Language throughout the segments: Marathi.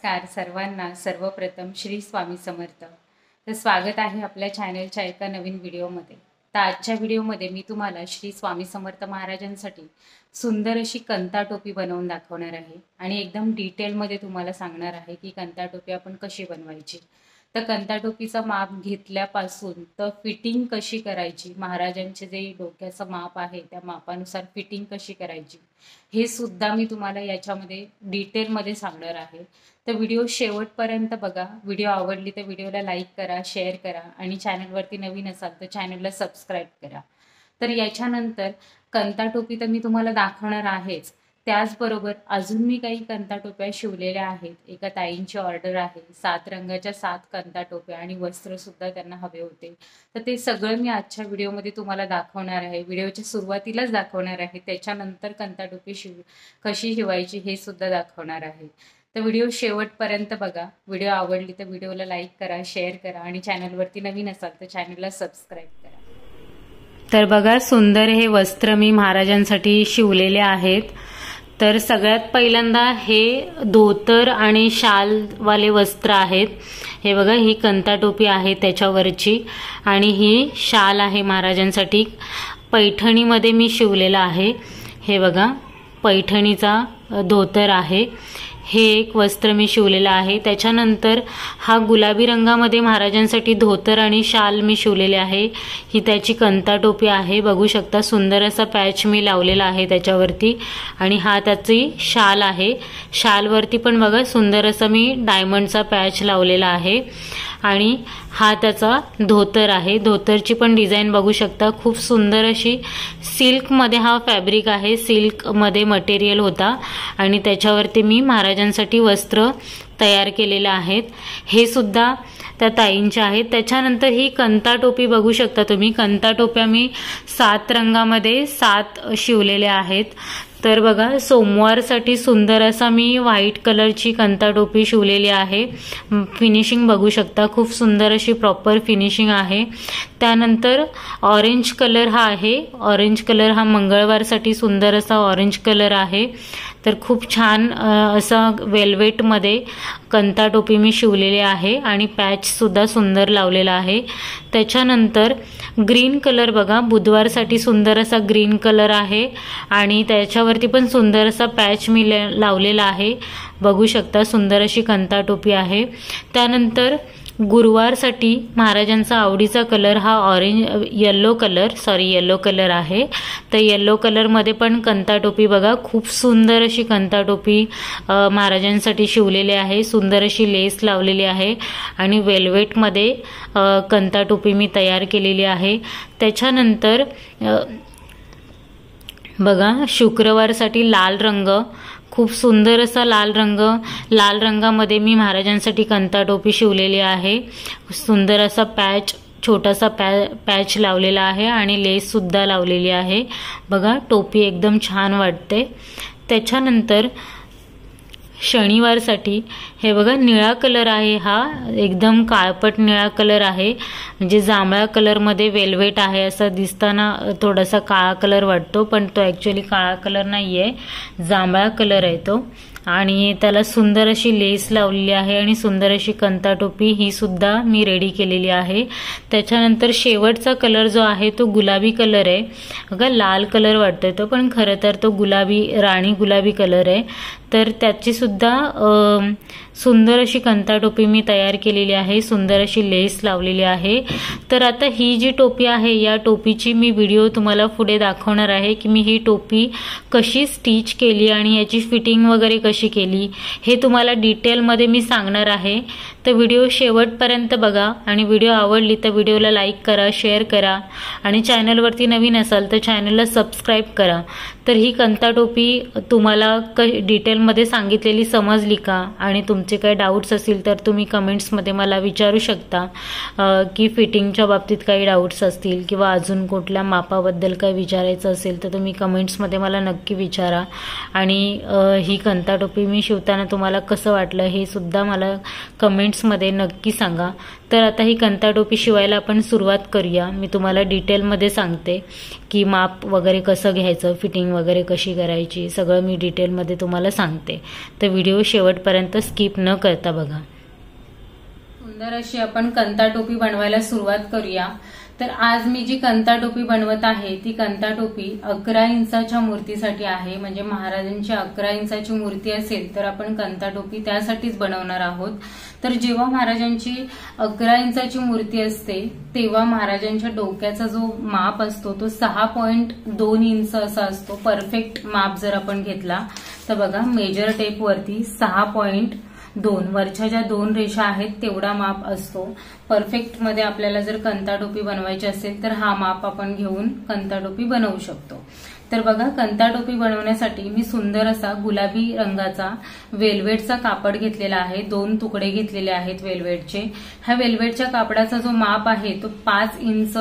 नमस्कार सर्वांना। सर्वप्रथम श्री स्वामी समर्थ। तर स्वागत आहे आपल्या चॅनलच्या एका नवीन व्हिडिओमध्ये। तर आजच्या व्हिडिओमध्ये मी तुम्हाला श्री स्वामी समर्थ महाराजांसाठी सुंदर अशी कंता टोपी बनवून दाखवणार आहे आणि एकदम डिटेलमध्ये तुम्हाला सांगणार आहे की कंता टोपी आपण कशी बनवायची। तर कंता टोपीचा माप घेतल्यापासून तर फिटिंग कशी करायची, महाराजांचे जे डोक्याचं माप आहे त्या मापानुसार फिटिंग कशी करायची हे सुद्धा मी तुम्हाला याच्यामध्ये डिटेलमध्ये सांगणार आहे। तर व्हिडिओ शेवटपर्यंत बघा। व्हिडिओ आवडली तर व्हिडिओला लाईक करा, शेअर करा आणि चॅनलवरती नवीन असाल तर चॅनलला सबस्क्राईब करा। तर याच्यानंतर कंता टोपी तर मी तुम्हाला दाखवणार आहेच, त्याचबरोबर अजून मी काही कंता टोप्या शिवलेल्या आहेत। एका ताईंची ऑर्डर आहे, 7 रंगाच्या 7 कंता टोप्या आणि वस्त्र सुद्धा त्यांना हवे होते। तर ते सगळं मी आजच्या व्हिडिओमध्ये तुम्हाला दाखवणार आहे। व्हिडिओच्या सुरुवातीलाच दाखवणार आहे, त्याच्यानंतर कंता टोपी कशी शिवायची हे सुद्धा दाखवणार आहे। तर व्हिडिओ शेवटपर्यंत बघा। व्हिडिओ आवडली तर व्हिडिओला लाईक करा, शेअर करा आणि चॅनलवरती नवीन असाल तर चॅनलला सबस्क्राईब करा। तर बघा, सुंदर हे वस्त्र मी महाराजांसाठी शिवलेले आहेत। तर सगळ्यात पहिल्यांदा हे धोतर आणि शाल वाले वस्त्र आहेत। हे बघा, ही कंता टोपी आहे त्याच्यावरची आणि ही शाल आहे महाराजांसाठी। पैठणीमध्ये मी शिवलेला आहे। हे बघा, पैठणीचा धोतर आहे। हे एक वस्त्र मी शिवलेलं आहे। त्याच्यानंतर हा गुलाबी रंगामध्ये महाराजांसाठी धोतर आणि शाल मी शिवलेले आहे। ही त्याची कंता टोपी आहे, बघू शकता। सुंदर असा पॅच मी लावलेला आहे त्याच्यावरती आणि हा त्याची शाल आहे। शालवरती पण बघा सुंदर असा मी डायमंडचा पॅच लावलेला आहे आणि हा त्याचा धोतर आहे। धोतरची पण डिझाईन बघू शकता, खूप सुंदर अशी सिल्कमध्ये हा फॅब्रिक आहे। सिल्कमध्ये मटेरियल होता आणि त्याच्यावरती मी महाराजांसाठी वस्त्र तयार केलेले आहेत। हे सुद्धा त्या ताईंचे आहेत। त्याच्यानंतर ही कंता टोपी बघू शकता तुम्ही। कंता टोप्या मी 7 रंगामध्ये 7 शिवलेल्या आहेत। तर बघा, सोमवारसाठी सुंदर असा मी व्हाईट कलरची कंता टोपी शिवलेली आहे। फिनिशिंग बघू शकता, खूप सुंदर अशी प्रॉपर फिनिशिंग आहे। त्यानंतर ऑरेंज कलर हा आहे। ऑरेंज कलर हा मंगळवारसाठी सुंदर असा ऑरेंज कलर आहे। तर खूप छान असा वेल्वेटमध्ये कंता टोपी मी शिवलेली आहे आणि पॅच सुद्धा सुंदर लावलेला आहे। त्याच्यानंतर ग्रीन कलर बघा, बुधवारसाठी सुंदर असा ग्रीन कलर आहे आणि त्याच्यावरती पण सुंदर असा पॅच मी लावलेला आहे, बघू शकता। सुंदर अशी कंता टोपी आहे। त्यानंतर गुरुवारसाठी महाराजांचा आवडीचा कलर हा येलो कलर आहे। तर येलो कलरमध्ये पण कंता टोपी बघा, खूप सुंदर अशी कंता टोपी महाराजांसाठी शिवलेली आहे। सुंदर अशी लेस लावलेली आहे आणि वेल्वेटमध्ये कंता टोपी मी तयार केलेली आहे। त्याच्यानंतर बघा, शुक्रवारसाठी लाल रंग, खूप सुंदर असा लाल रंगामध्ये मी महाराजांसाठी कंता टोपी शिवलेली आहे। सुंदर असा छोटासा पॅच लावलेला आहे आणि लेस सुद्धा लावलेली आहे। बघा, टोपी एकदम छान वाटते। त्याच्यानंतर शनिवारसाठी हे बघा, निळा कलर आहे। हा एकदम काळपट निळा कलर आहे, म्हणजे जांभळा कलरमध्ये वेल्वेट आहे असं दिसताना थोडासा काळा कलर वाटतो, पण तो ॲक्च्युअली काळा कलर नाही आहे, जांभळा कलर आहे तो। आणि त्याला सुंदर अशी लेस लावलेली आहे आणि सुंदर अशी कंता टोपी ही सुद्धा मी रेडी केलेली आहे। त्याच्यानंतर शेवटचा कलर जो आहे तो गुलाबी कलर आहे बघा, लाल कलर वाटतोय तो, पण खरं तर तो राणी गुलाबी कलर आहे। तर त्याची सुद्धा सुंदर अशी कंता टोपी मी तयार केलेली आहे, सुंदर अशी लेस लावलेली आहे। तर आता ही जी टोपी आहे या टोपीची मी व्हिडिओ तुम्हाला पुढे दाखवणार आहे की मी ही टोपी कशी स्टिच केली आणि याची फिटिंग वगैरे कशी केली हे तुम्हाला डिटेलमध्ये मी सांगणार आहे। तर व्हिडिओ शेवटपर्यंत बघा आणि व्हिडिओ आवडली तर व्हिडिओला लाईक करा, शेअर करा आणि चॅनलवरती नवीन असाल तर चॅनलला सबस्क्राईब करा। तर ही कंता टोपी तुम्हाला डिटेलमध्ये सांगितलेली समजली का? आणि तुमचे काही डाऊट्स असतील तर तुम्ही कमेंट्समध्ये मला विचारू शकता की फिटिंगच्या बाबतीत काही डाऊट्स असतील किंवा अजून कुठल्या मापाबद्दल काही विचारायचं असेल तर तुम्ही कमेंट्समध्ये मला नक्की विचारा। आणि ही कंता टोपी मी शिवताना तुम्हाला कसं वाटलं हे सुद्धा मला कमेंट्समध्ये नक्की सांगा। तर आता ही कंता टोपी शिवायला आपण सुरुवात करूया। मी तुम्हाला डिटेलमध्ये सांगते की माप वगैरे कसं घ्यायचं, फिटिंग वगैरे कशी करायची, सगळं मी डिटेलमध्ये तुम्हाला सांगते। सांगते, तर व्हिडिओ शेवटपर्यंत स्किप न करता बघा. सुंदर अशी आपण कंता टोपी बनवायला सुरुवात करूया. तर आज मी जी कंता टोपी बनवत आहे ती कंता टोपी 11 इंचाच्या मूर्तीसाठी आहे. म्हणजे महाराजांची 11 इंचाची मूर्ती असेल तर आपण कंता टोपी त्यासाठीच बनवणार आहोत. तर जेव्हा महाराजांची 11 इंचाची मूर्ती असते तेव्हा महाराजांच्या डोक्याचा जो माप असतो तो 6.2 इंच असा असतो. परफेक्ट माप जर आपण घेतला तर बघा, मेजर टेप वरती 6.2 वरच्या ज्या 2 रेषा आहेत तेवढा माप असतो. परफेक्ट मध्ये आपल्याला जर कंता टोपी बनवायची असेल तर हा माप आपण घेऊन कंता टोपी बनवू शकतो. तर बघा, कंता टोपी बनवण्यासाठी मी सुंदर असा गुलाबी रंगाचा वेल्वेटचा कापड घेतलेला आहे. 2 तुकडे घेतलेले आहेत वेल्वेटचे. ह्या वेल्वेटच्या कापडाचा जो माप आहे तो 5 इंच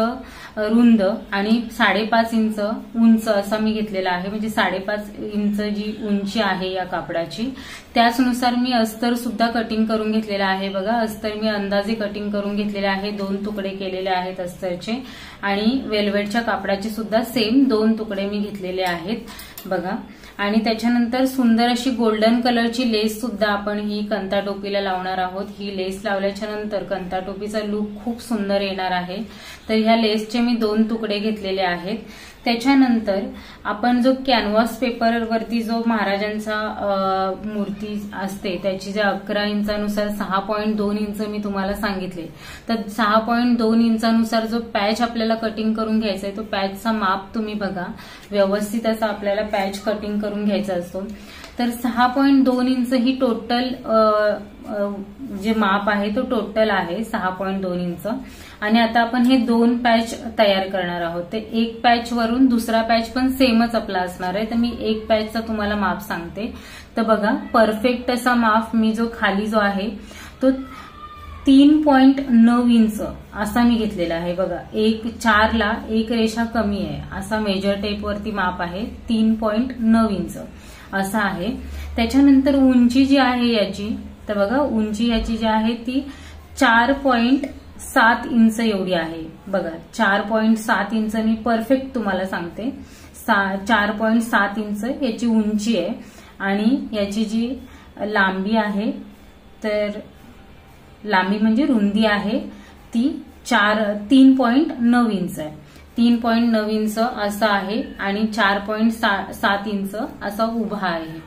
रुंद आणि 5.5 इंच उंच असा मी घेतलेला आहे. म्हणजे 5.5 इंच जी उंची आहे या कापडाची, त्याचनुसार मी अस्तर सुद्धा कटिंग करून घेतलेला आहे. बघा, अस्तर मी अंदाजे कटिंग करून घेतलेले आहे. 2 तुकडे केलेले आहेत अस्तरचे आणि वेल्वेटच्या कापडाचे सुद्धा सेम 2 तुकडे मी घेतलेले आहेत बघा. आणि त्याच्यानंतर सुंदर अशी गोल्डन कलरची लेस सुद्धा आपण ही कंता टोपीला लावणार आहोत. ही लेस लावल्याच्या नंतर कंता टोपीचा लुक खूप सुंदर येणार आहे. तर ह्या लेसचे मी 2 तुकडे घेतलेले आहेत. त्याच्यानंतर आपण जो कॅनव्हास पेपरवरती जो महाराजांचा मूर्ती असते त्याची जे 11 इंचानुसार 6.2 इंच मी तुम्हाला सांगितले, तर 6.2 इंचानुसार जो पॅच आपल्याला कटिंग करून घ्यायचा आहे तो पॅचचा माप तुम्ही बघा, व्यवस्थित असा आपल्याला पॅच कटिंग करून घ्यायचा असतो. तर 6.2 इंच ही टोटल जे माप आहे तो टोटल आहे 6.2 इंच. आणि आता आपण हे 2 पॅच तयार करणार आहोत. ते एक पॅच वरून दुसरा पॅच पण सेमच आपला असणार आहे. तर मी एक पॅचचा तुम्हाला माप सांगते. तर बघा, परफेक्ट असा माप मी जो खाली जो आहे तो 3.9 इंच असा मी घेतलेला आहे. बघा, 4 ला 1 रेषा कमी आहे असा मेजर टेप वरती माप आहे. 3.9 इंच असा आहे. त्याच्यानंतर उंची जी आहे याची, तर बघा, उंची याची जी आहे ती 4.7 इंच एवढी आहे. बघा, 4.7 इंच मी परफेक्ट तुम्हाला सांगते. 4.7 इंच याची उंची आहे. आणि याची जी लांबी आहे, तर लांबी म्हणजे रुंदी आहे ती 3.9 इंच आहे. 3.9 इंच असा आहे आणि 4.7 इंच असा उभा आहे.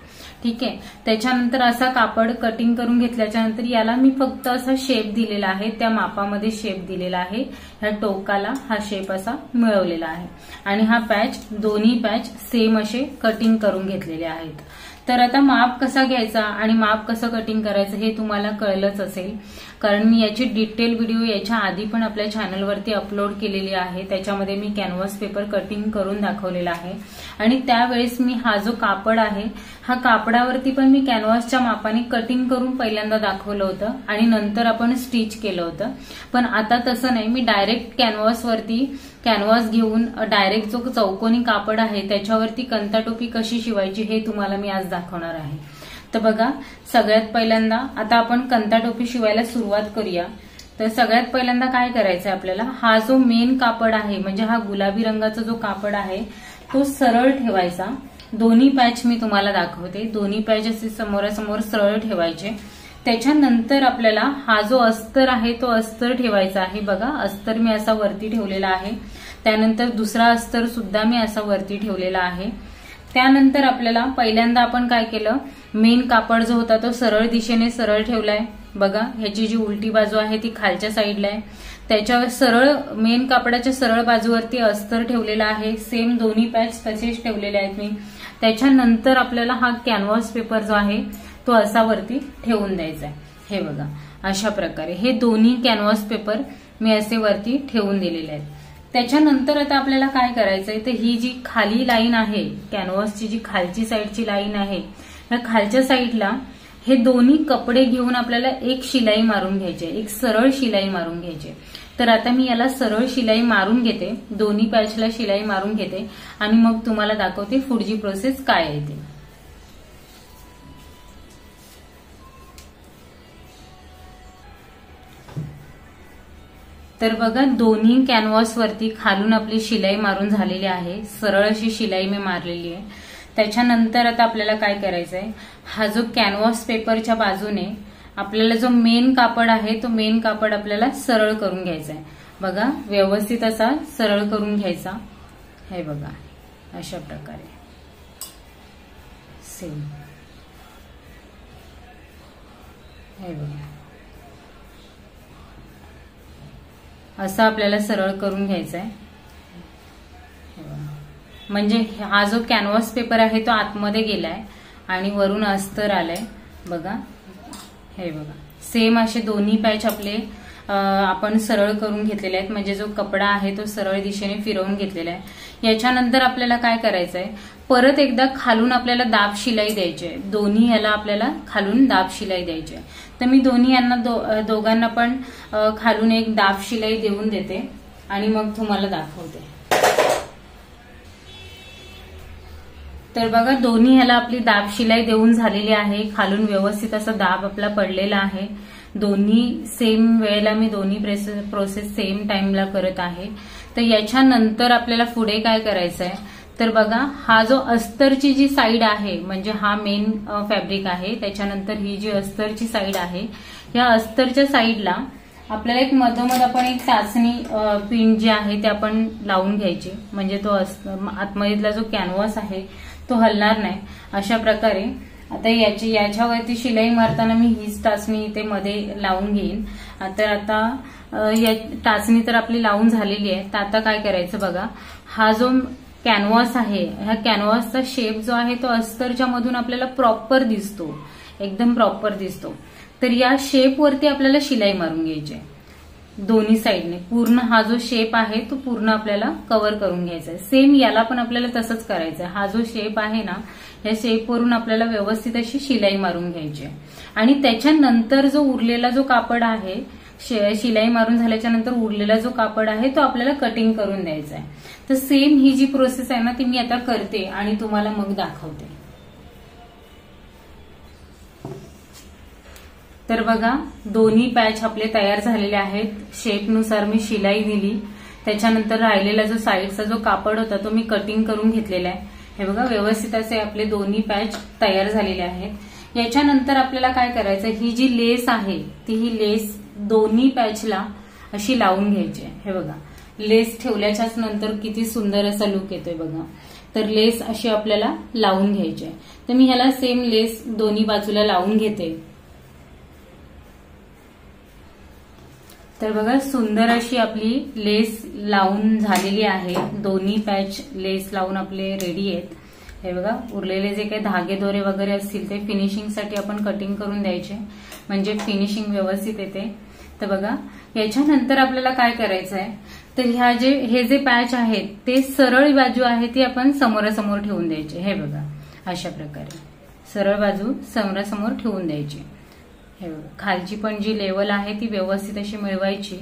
ठीक आहे. त्याच्यानंतर असा कापड कटिंग करून घेतल्याच्या नंतर याला मी फक्त असा शेप दिलेला आहे, त्या मापामध्ये शेप दिलेला आहे. ह्या टोकाला हा शेप असा मिळवलेला आहे. आणि हा पॅच, दोन्ही पॅच सेम असे कटिंग करून घेतलेले आहेत. तर आता माप कसा घ्यायचा आणि माप कसं कटिंग करायचं हे तुम्हाला कळलंच असेल, कारण मी याची डिटेल व्हिडिओ याच्या आधी पण आपल्या चॅनलवरती अपलोड केलेली आहे. त्याच्यामध्ये मी कॅनव्हास पेपर कटिंग करून दाखवलेला आहे. आणि त्यावेळेस मी हा जो कापड आहे हा कापडावरती पण मी कॅनव्हासच्या मापाने कटिंग करून पहिल्यांदा दाखवलं होतं आणि नंतर आपण स्टिच केलं होतं. पण आता तसं नाही, मी डायरेक्ट कॅनव्हासवरती कॅनव्हास घेऊन डायरेक्ट जो चौकोनी कापड आहे त्याच्यावरती कंता टोपी कशी शिवायची हे तुम्हाला मी आज दाखवणार आहे. तर बघा, सगळ्यात पहिल्यांदा आता आपण कंता टोपी शिवायला सुरुवात करूया. तर सगळ्यात पहिल्यांदा काय करायचं आहे आपल्याला, हा जो मेन कापड आहे म्हणजे हा गुलाबी रंगाचा जो कापड आहे तो सरळ ठेवायचा. दोन्ही पॅच मी तुम्हाला दाखवते. दोन्ही पॅच असे समोरासमोर सरळ ठेवायचे. त्याच्यानंतर आपल्याला हा जो अस्तर आहे तो अस्तर ठेवायचा आहे. बघा, अस्तर मी असा वरती ठेवलेला आहे. त्यानंतर दुसरा अस्तर सुद्धा मी असा वरती ठेवलेला आहे. त्यानंतर आपल्याला पहिल्यांदा आपण काय केलं, मेन कापड जो होता तो सरळ दिशेने सरळ ठेवलाय. बघा, ह्याची जी उलटी बाजू आहे ती खालच्या साईडला आहे. त्याच्यावर सरळ मेन कापडाच्या सरळ बाजूवरती अस्तर ठेवलेला आहे. सेम दोन्ही पॅच तसेच ठेवलेले आहेत मी. त्याच्यानंतर आपल्याला हा कॅनव्हास पेपर जो आहे तो असा वरती ठेवून द्यायचा आहे. हे बघा, अशा प्रकारे हे दोन्ही कॅनव्हास पेपर मी असे वरती ठेवून दिलेले आहेत. त्याच्यानंतर आता आपल्याला काय करायचंय, तर ही जी खाली लाईन आहे कॅनव्हासची, जी खालची साईडची लाईन आहे, या खालच्या साईडला हे दोन्ही कपडे घेऊन आपल्याला एक शिलाई मारून घ्यायची, एक सरळ शिलाई मारून घ्यायची. तर आता मी याला सरळ शिलाई मारून घेते, दोन्ही पॅचला शिलाई मारून घेते आणि मग तुम्हाला दाखवते पुढची प्रोसेस काय आहे ते. तर बघा, दोन्ही कॅनव्हास वरती खालून आपली शिलाई मारून झालेली आहे. सरळ अशी शिलाई मी मारलेली आहे. त्याच्यानंतर आता आपल्याला काय करायचं आहे, हा जो कॅनव्हास पेपरच्या बाजूने आपल्याला जो मेन कापड आहे तो मेन कापड आपल्याला सरळ करून घ्यायचा आहे. बघा व्यवस्थित असा सरळ करून घ्यायचा. हे बघा अशा प्रकारे सेम. हे बघा असं आपल्याला सरळ करून घ्यायचा आहे. म्हणजे हा जो कॅनव्हास पेपर आहे तो आतमध्ये गेलाय आणि वरून अस्तर आलंय. बघा हे बघा सेम असे दोन्ही पॅच आपले आपण सरळ करून घेतलेले आहेत. म्हणजे जो कपडा आहे तो सरळ दिशेने फिरवून घेतलेला आहे. याच्यानंतर आपल्याला काय करायचं आहे, परत एकदा खालून आपल्याला दाब शिलाई द्यायची आहे. दोन्ही ह्याला आपल्याला खालून दाब शिलाई द्यायची आहे. तर मी दोन्ही यांना दोघांना पण खालून एक दाब शिलाई देऊन देते आणि मग तुम्हाला दाखवते. तर बघा दोन्ही ह्याला आपली दाब शिलाई देऊन झालेली आहे. खालून व्यवस्थित असा दाब आपला पडलेला आहे. दोन्ही सेम वेळेला मी दोन्ही प्रोसेस सेम टाइमला करत आहे. तर याच्यानंतर आपल्याला पुढे काय करायचं आहे, तर बघा हा जो अस्तरची जी साईड आहे, म्हणजे हा मेन फॅब्रिक आहे, त्याच्यानंतर ही जी अस्तरची साईड आहे, या अस्तरच्या साईडला आपल्याला एक मधोमध आपण एक चाचणी पिन जी आहे ते आपण लावून घ्यायची. म्हणजे तो आतमधला जो कॅनव्हास आहे तो हलणार नाही. अशा प्रकारे आता याच्यावरती शिलाई मारताना मी हीच टाचणी इथे मध्ये लावून घेईन. तर आता या टाचणी तर आपली लावून झालेली आहे. तर आता काय करायचं बघा, हा जो कॅनव्हास आहे, ह्या कॅनव्हासचा शेप जो आहे तो अस्तरच्या मधून आपल्याला प्रॉपर दिसतो, एकदम प्रॉपर दिसतो. तर या शेपवरती आपल्याला शिलाई मारून घ्यायची आहे दोन्ही साईडने. पूर्ण हा जो शेप आहे तो पूर्ण आपल्याला कव्हर करून घ्यायचा आहे. सेम याला पण आपल्याला तसंच करायचं आहे. हा जो शेप आहे ना, या शेपवरून आपल्याला व्यवस्थित अशी शिलाई मारून घ्यायची आहे. आणि त्याच्यानंतर जो उरलेला जो कापड आहे, शिलाई मारून झाल्याच्या नंतर उरलेला जो कापड आहे तो आपल्याला कटिंग करून द्यायचा आहे. तर सेम ही जी प्रोसेस आहे ना ती मी आता करते आणि तुम्हाला मग दाखवते. तर बघा दोन्ही पॅच आपले तयार झालेले आहेत. शेपनुसार मी शिलाई दिली. त्याच्यानंतर राहिलेला जो साईडचा जो कापड होता तो मी कटिंग करून घेतलेला आहे. हे बघा व्यवस्थित असे आपले दोन्ही पॅच तयार झालेले आहेत. याच्यानंतर आपल्याला काय करायचं, ही जी लेस आहे ती ही लेस दोन्ही पॅचला अशी लावून घ्यायची आहे. हे बघा लेस ठेवल्याच्याच नंतर किती सुंदर असा लुक येतोय बघा. तर लेस अशी आपल्याला लावून घ्यायची आहे. तर मी ह्याला सेम लेस दोन्ही बाजूला लावून घेते. तर बघा सुंदर अशी आपली लेस लावून झालेली आहे. दोन्ही पॅच लेस लावून आपले रेडी आहेत. हे बघा उरलेले जे काही धागे दोरे वगैरे असतील ते फिनिशिंगसाठी आपण कटिंग करून द्यायचे, म्हणजे फिनिशिंग व्यवस्थित येते. तर बघा याच्यानंतर आपल्याला काय करायचं आहे, तर हे जे पॅच आहेत ते सरळ बाजू आहे ती आपण समोरासमोर ठेवून द्यायचे. हे बघा अशा प्रकारे सरळ बाजू समोरासमोर ठेवून द्यायची. हे बघा खालची पण जी लेवल आहे ती व्यवस्थित अशी मिळवायची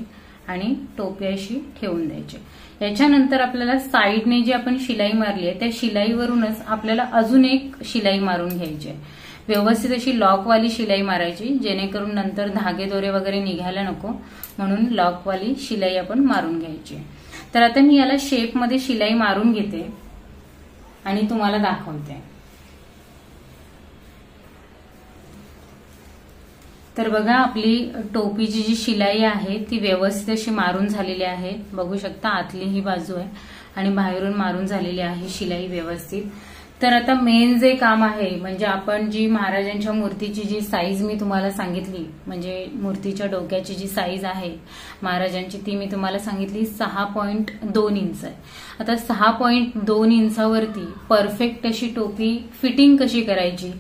आणि टोपी अशी ठेवून द्यायची. याच्यानंतर आपल्याला साईडने जी आपण शिलाई मारली आहे त्या शिलाईवरूनच आपल्याला अजून एक शिलाई मारून घ्यायची आहे. व्यवस्थित अशी लॉकवाली शिलाई मारायची, जेणेकरून नंतर धागे दोरे वगैरे निघायला नको म्हणून लॉकवाली शिलाई आपण मारून घ्यायची. तर आता मी याला शेपमध्ये शिलाई मारून घेते आणि तुम्हाला दाखवते. तर बघा आपली टोपीची जी शिलाई आहे ती व्यवस्थित अशी मारून झालेली आहे. बघू शकता आतली ही बाजू आहे आणि बाहेरून मारून झालेली आहे शिलाई व्यवस्थित. तर आता मेन जे काम आहे, म्हणजे आपण जी महाराजांच्या मूर्तीची जी साईज मी तुम्हाला सांगितली, म्हणजे मूर्तीच्या डोक्याची जी साईज आहे महाराजांची ती मी तुम्हाला सांगितली 6.2 इंच आहे. आता 6.2 इंचावरती परफेक्ट अशी टोपी फिटिंग कशी करायची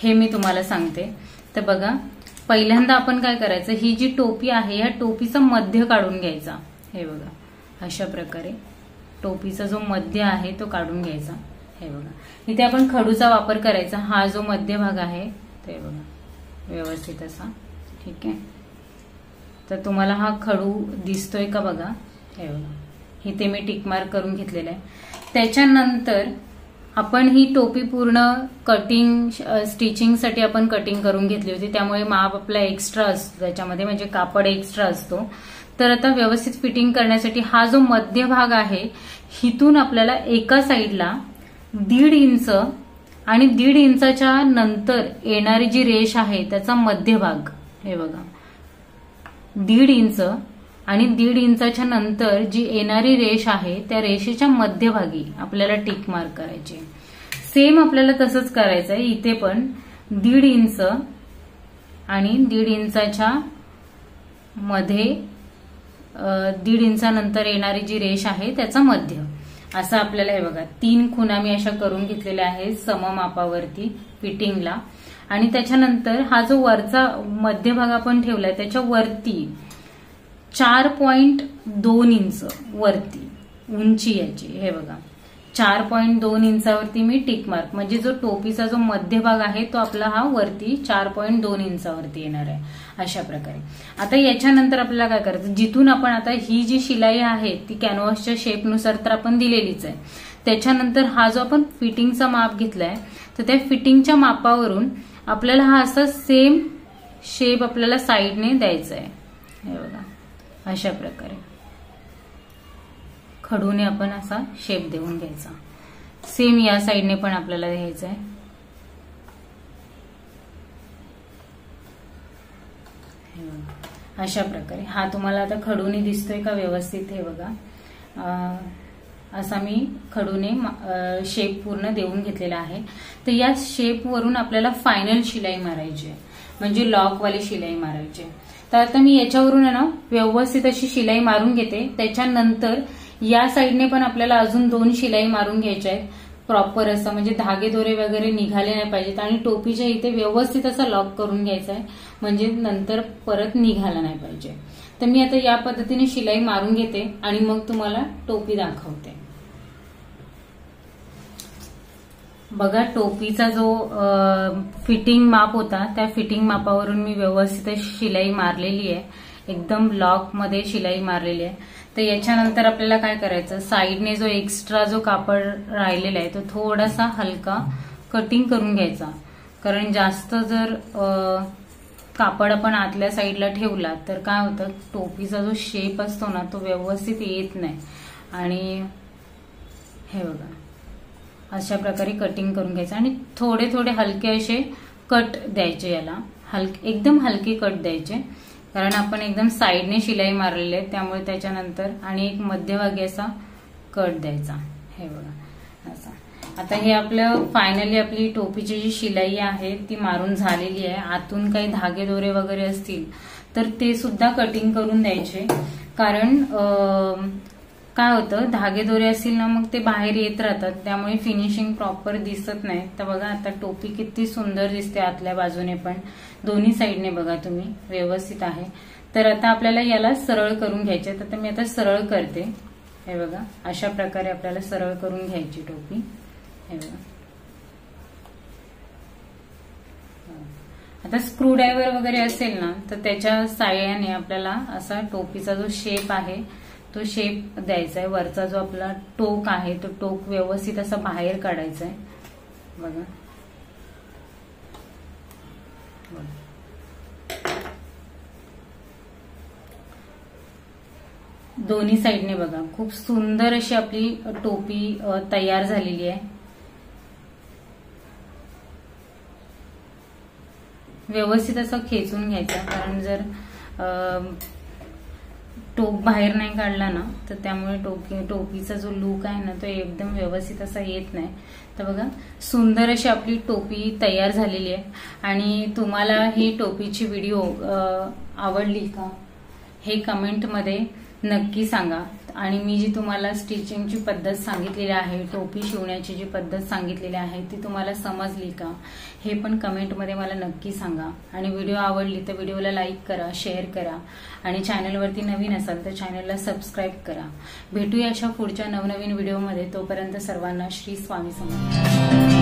हे मी तुम्हाला सांगते. तर बघा पहिल्यांदा आपण काय करायचं, ही जी टोपी आहे या टोपीचा मध्य काढून घ्यायचा. हे बघा अशा प्रकारे टोपीचा जो मध्य आहे तो काढून घ्यायचा. हे बघा इथे आपण खडूचा वापर करायचा. हा जो मध्य भाग आहे ते बघा व्यवस्थित असा. ठीक आहे, तर तुम्हाला हा खडू दिसतोय का बघा. हे बघा इथे मी टिक मार्क करून घेतलेला आहे. त्याच्यानंतर आपण ही टोपी पूर्ण कटिंग स्टिचिंगसाठी आपण कटिंग करून घेतली होती, त्यामुळे माप आपला एक्स्ट्रा असतो त्याच्यामध्ये, म्हणजे कापड एक्स्ट्रा असतो. तर आता व्यवस्थित फिटिंग करण्यासाठी हा जो मध्य भाग आहे हिथून आपल्याला एका साईडला 1.5 इंच आणि 1.5 इंचाच्या नंतर येणारी जी रेष आहे त्याचा मध्यभाग, हे बघा 1.5 इंच आणि 1.5 इंचाच्या नंतर जी येणारी रेष आहे त्या रेषेच्या मध्यभागी आपल्याला टिक मार्क करायची. सेम आपल्याला तसंच करायचं आहे इथे पण 1.5 इंच आणि 1.5 इंचाच्या मध्ये 1.5 इंचानंतर येणारी जी रेष आहे त्याचा मध्य, असं आपल्याला हे बघा 3 खुणा मी अशा करून घेतलेल्या आहेत सममापावरती फिटिंगला. आणि त्याच्यानंतर हा जो वरचा मध्यभाग आपण ठेवलाय त्याच्या वरती 4.2 इंच वरती उंची याची, हे बघा 4.2 इंचावरती मी टिक मार्क, म्हणजे जो टोपीचा जो मध्यभाग आहे तो आपला हा वरती 4.2 इंचावरती येणार आहे अशा प्रकारे. आता याच्यानंतर आपल्याला काय करायचं, जिथून आपण आता ही जी शिलाई आहे ती कॅनव्हासच्या शेपनुसार तर आपण दिलेलीच आहे. त्याच्यानंतर हा जो आपण फिटिंगचा माप घेतलाय तर त्या फिटिंगच्या मापावरून आपल्याला हा असा सेम शेप आपल्याला साईडने द्यायचा आहे, हे बघा अशा प्रकारे खडूने आपण असा शेप देऊन घ्यायचा. सेम या साईडने पण आपल्याला द्यायचा आहे. अशा प्रकारे हा तुम्हाला आता खडूने दिसतोय का व्यवस्थित, हे बघा असा मी खडूने शेप पूर्ण देऊन घेतलेला आहे. तर या शेपवरून आपल्याला फायनल शिलाई मारायची आहे, म्हणजे लॉकवाली शिलाई मारायची आहे. तर आता मी याच्यावरून आहे ना व्यवस्थित अशी शिलाई मारून घेते. त्याच्यानंतर या साईडने पण आपल्याला अजून 2 शिलाई मारून घ्यायच्या आहेत प्रॉपर असं, म्हणजे धागे दोरे वगैरे निघाले नाही पाहिजेत. आणि टोपीच्या इथे व्यवस्थित असा लॉक करून घ्यायचा आहे, म्हणजे नंतर परत निघाला नाही पाहिजे. तर मी आता या पद्धतीने शिलाई मारून घेते आणि मग तुम्हाला टोपी दाखवते. बघा टोपीचा जो फिटिंग माप होता त्या फिटिंग मापावरून मी व्यवस्थित शिलाई मारलेली आहे, एकदम लॉक मध्ये शिलाई मारलेली आहे. तर याच्यानंतर आपल्याला काय करायचं, साईडने जो एक्स्ट्रा जो कापड राहिलेला आहे तो थोडासा हलका कटिंग करून घ्यायचा. कारण जास्त जर कापड आपण आतल्या साईडला ठेवला तर काय होतं, टोपीचा जो शेप असतो ना तो व्यवस्थित येत नाही. आणि हे बघा अशा प्रकारे कटिंग करून घ्यायचं आणि थोडे थोडे हलके असे कट द्यायचे, याला एकदम हलके कट द्यायचे. कारण आपण एकदम साईडने शिलाई मारलेली आहे त्यामुळे त्याच्यानंतर आणि एक मध्यभागी असा कट द्यायचा, हे बघा असा. आता हे आपलं फायनली आपली टोपीची जी शिलाई आहे ती मारून झालेली आहे. आतून काही धागे दोरे वगैरे असतील तर ते सुद्धा कटिंग करून द्यायचे. कारण काय होतं, धागे दोरे असतील ना मग ते बाहेर येत राहतात, त्यामुळे फिनिशिंग प्रॉपर दिसत नाही. तर बघा आता टोपी किती सुंदर दिसते आतल्या बाजूने पण, दोन्ही साईडने बघा तुम्ही व्यवस्थित आहे. तर आता आपल्याला याला सरळ करून घ्यायचे. तर मी आता सरळ करते, हे बघा अशा प्रकारे आपल्याला सरळ करून घ्यायची टोपी, हे बघा. आता स्क्रू ड्रायव्हर वगैरे असेल ना तर त्याच्या साहाय्याने आपल्याला असा टोपीचा जो शेप आहे तो शेप द्यायचा आहे. वरचा जो आपला टोक आहे तो टोक व्यवस्थित असा बाहेर काढायचा आहे, बघा. दोन्ही साईडने बघा खूप सुंदर अशी आपली टोपी तयार झालेली आहे. व्यवस्थित असं खेचून घ्यायचं, कारण जर टोक बाहेर नाही काढला ना तर त्यामुळे टोपीचा जो लुक आहे ना तो एकदम व्यवस्थित असा येत नाही. तर बघा सुंदर अशी आपली टोपी तयार झालेली आहे. आणि तुम्हाला ही टोपीची व्हिडिओ आवडली का हे कमेंटमध्ये नक्की सांगा. आणि मी जी तुम्हाला स्टिचिंगची पद्धत सांगितलेली आहे, टोपी शिवण्याची जी पद्धत सांगितलेली आहे ती तुम्हाला समजली का हे पण कमेंटमध्ये मला नक्की सांगा. आणि व्हिडिओ आवडली तर व्हिडिओला लाईक करा, शेअर करा आणि चॅनलवरती नवीन असाल तर चॅनलला सबस्क्राईब करा. भेटूया अशा पुढच्या नवनवीन व्हिडिओमध्ये. तोपर्यंत सर्वांना श्री स्वामी समर्थ.